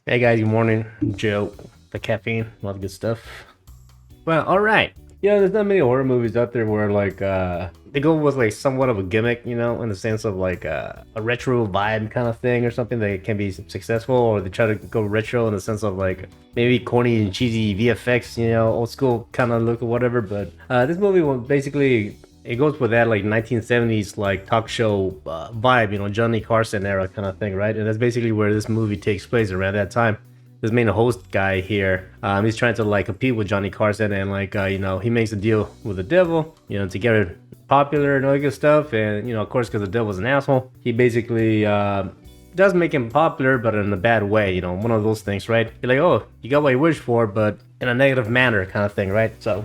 Hey guys, good morning. Joe, the caffeine, all the good stuff. Well, all right. There's not many horror movies out there where they go with like somewhat of a gimmick, in the sense of like a retro vibe kind of thing or something that can be successful, or they try to go retro in the sense of like maybe corny and cheesy VFX, old school kind of look or whatever. But this movie will basically it goes with that like 1970s like talk show vibe, Johnny Carson era kind of thing, right? And that's basically where this movie takes place around that time. This main host guy here, he's trying to like compete with Johnny Carson, and he makes a deal with the devil, to get her popular and all that good stuff. And of course, because the devil's an asshole, he basically does make him popular, but in a bad way. One of those things, right? You're like, oh, you got what you wish for, but in a negative manner, kind of thing, right? So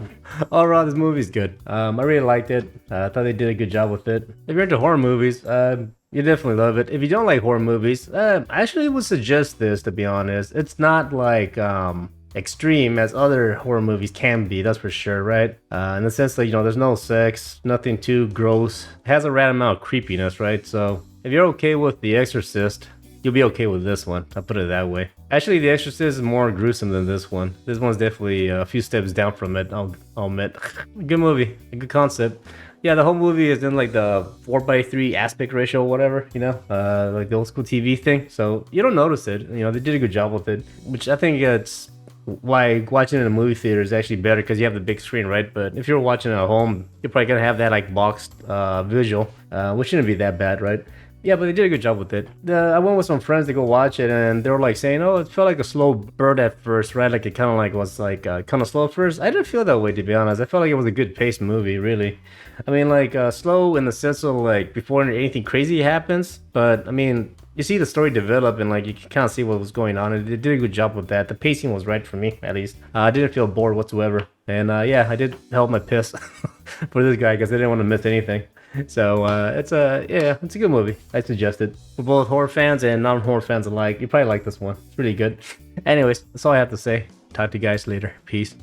overall, this movie's good. I really liked it. I thought they did a good job with it. If you're into horror movies, you definitely love it. If you don't like horror movies, I actually would suggest this, to be honest. It's not like extreme as other horror movies can be, that's for sure, right? In the sense that, there's no sex, nothing too gross. It has a right amount of creepiness, right? So if you're okay with The Exorcist, you'll be okay with this one. I'll put it that way. Actually, The Exorcist is more gruesome than this one. This one's definitely a few steps down from it, I'll admit. Good movie, a good concept. Yeah, the whole movie is in like the 4:3 aspect ratio or whatever, like the old school TV thing. So you don't notice it. They did a good job with it, which I think it's why watching it in a movie theater is actually better because you have the big screen, right? But if you're watching it at home, you're probably gonna have that like boxed visual, which shouldn't be that bad, right? Yeah, but they did a good job with it. I went with some friends to go watch it, and they were like saying, "Oh, it felt like a slow burn at first, right? Like it kind of like was like kind of slow at first." I didn't feel that way, to be honest. I felt like it was a good paced movie, really. I mean, like slow in the sense of like before anything crazy happens, but I mean, you see the story develop, and like you can kind of see what was going on, and they did a good job with that. The pacing was right for me, at least. I didn't feel bored whatsoever, and yeah, I did hold my piss for this guy because I didn't want to miss anything. So it's a good movie. I suggest it for both horror fans and non-horror fans alike. You probably like this one. It's really good. Anyways, that's all I have to say. Talk to you guys later. Peace.